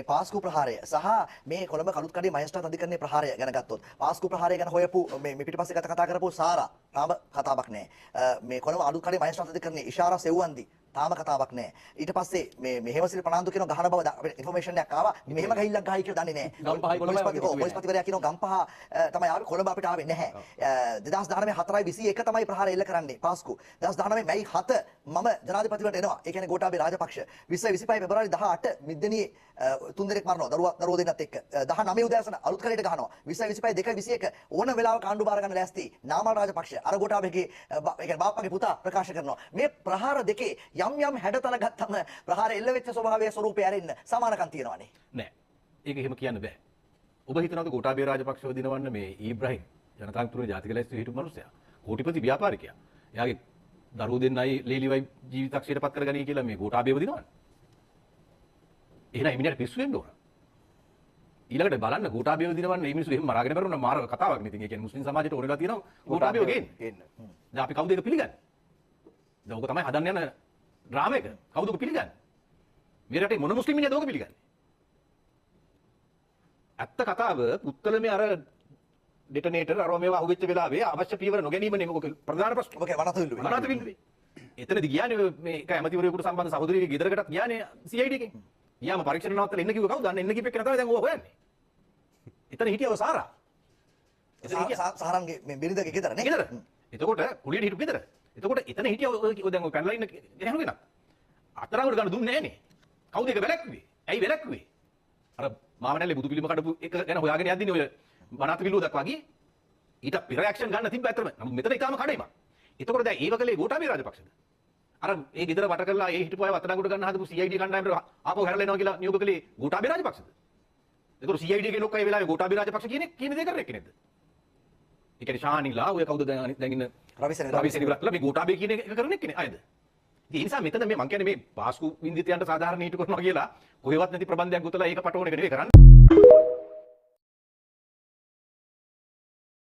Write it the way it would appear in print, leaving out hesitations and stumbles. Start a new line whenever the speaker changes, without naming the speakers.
පාස්කු ප්‍රහාරය සහ මේ කොළඹ කළුත්කඩේ මහේස්ත්‍රාත් අධිකරණයේ ප්‍රහාරය ගැන ගත්තොත් පාස්කු ප්‍රහාරය ගැන හොයපු මේ පිටිපස්සේ කතා කරපු සාරා තාම කතාවක් නැහැ. මේ කොළඹ කළුත්කඩේ මහේස්ත්‍රාත් අධිකරණයේ ඉෂාරා සෙව්වන්දි තාම කතාවක් නැහැ. ඊට පස්සේ මේ මෙහෙමසිරි ප්‍රනාන්දු කියන ගහන බව අපිට ඉන්ෆර්මේෂන් එකක් ආවා. මෙහෙම ගහිල්ලක් ගහයි කියලා දන්නේ නැහැ. පොලිස්පතිවරයා කියන ගම්පහ තමයි ආවේ කොළඹ අපිට ආවේ නැහැ. 2019 4/21 තමයි ප්‍රහාරය එල්ල කරන්නේ පාස්කු. 2019 මැයි 7 මම ජනාධිපතිවරට එනවා. ඒ කියන්නේ ගෝඨාභය රාජපක්ෂ 2025 පෙබරවාරි 18 මිද්දනියේ තුන් දෙනෙක් මරනවා දරුවෝ දෙන්නත් එක්ක 19 උදෑසන අලුත් කලයට ගහනවා 20 25 2 21 ඕන වෙලාවක ආණ්ඩු බාර ගන්න ලෑස්ති නාමල් රාජපක්ෂ අර ගෝඨාභයගේ ඒ කියන්නේ බාප්පගේ පුතා ප්‍රකාශ කරනවා මේ ප්‍රහාර දෙකේ යම් හැඩතල ගත්තම ප්‍රහාර එල්ල වෙච්ච ස්වභාවයේ ස්වරූපය ඇරෙන්න සමානකම් තියෙනවානේ
නෑ ඒක එහෙම කියන්න බෑ ඔබ හිතනවාද ගෝඨාභය රාජපක්ෂව දිනවන්න මේ ඊබ්‍රහීම් ජනතාන්ත්‍රික ජාතික ලැයිස්තුවේ හිටපු මිනිසයා කෝටිපති ව්‍යාපාරිකයා එයාගේ දරුවෝ දෙන්නයි ලේලිවයි ජීවිතක්ෂයට පත් කරගනී කියලා මේ ගෝඨාභයව දිනවන්න එහෙනම් මිනිහට පිස්සු වෙන්න ඕන. ඊළඟට බලන්න ගෝඨාභයව දිනවන්න මේ මිනිස්සු එහෙම මරාගෙන බරුණ මාර කතාවක් නේ. ඉතින් ඒ කියන්නේ මුස්ලිම් සමාජයට ඕනෙලා තියෙනවා ගෝඨාභයව ගේන්න. දැන් අපි කවුද ඒක පිළිගන්නේ? දැන් ඕක තමයි හදන්න යන ඩ්‍රාමා එක. කවුද ඕක පිළිගන්නේ? මේ රටේ මොන මුස්ලිම් මිනිහද ඕක පිළිගන්නේ? ඇත්ත කතාව පුත්තලමේ අර ඩෙටනේටර් අරව මේවා අහුවෙච්ච වෙලාවේ අවශ්‍ය පියවර නොගැනීමනේ මොකද ප්‍රධාන ප්‍රශ්න.
ඔබ කියන්නේ වනාතවිල්ලුවේ.
එතනදී ගියානේ මේ එක ඇමතිවරයෙකුට සම්බන්ධ සහෝදරියගේ ගෙදරකටත් ගියානේ CID එකෙන්. යාම පරීක්ෂණ නවත්තලා එන්න කිව්ව කවුද? අන්න එන්න කිව්වෙක් කෙනා තමයි දැන් ඕවා හොයන්නේ. එතන හිටියව සාරා.
සාරන්ගේ මේ බිරිඳගේ ගෙදර නේ.
ගෙදර. එතකොට කුලියට හිටපු ගෙදර. එතකොට එතන හිටියව ඔය දැන් ඔය පැනලා ඉන්න කෙනෙකුගෙනත් අතරංගුට ගන්න දුන්නේ නැහනේ. කවුද ඒක වැලැක්කුවේ? ඇයි වැලැක්කුවේ? අර මාමනැල්ලේ බුදු පිළිම කඩපු එක ගැන හොයාගෙන යද්දිනේ ඔය වනාත විලුව දක්වා ගියේ. ඊට රියැක්ෂන් ගන්න තිබ්බ ඇත්තම. නමුත් මෙතන ඊටාම කඩේම. එතකොට දැන් ඒ වගලේ ගෝඨාභය රාජපක්ෂද? අර ඒ ගෙදර වට කරලා ඒ හිටපු අය වතනඟුට ගන්න හදපු CID කණ්ඩායමට ආපහු හැරලා එනවා කියලා නියෝග කළේ ගෝඨාභය රාජපක්ෂද? ඒතකොට CID එකේ ලොක්කා ඒ වෙලාවේ ගෝඨාභය රාජපක්ෂ කියන දේ කරන්නේ කෙනෙක්ද? ඒ කියන්නේ ශානිලා ඔය කවුද දැන් ඉන්න රවිසෙනි විරත්ලා මේ ගෝඨාභය කියන එක කරන්නේ කෙනෙක් අයද? ඉතින් ඒ නිසා මෙතන මේ මං කියන්නේ මේ පාස්කු වින්දිතයන්ට සාධාරණ නීති කරනවා කියලා කොහෙවත් නැති ප්‍රබන්ධයක් ගොතලා ඒක පටවන එක නෙවෙයි කරන්නේ.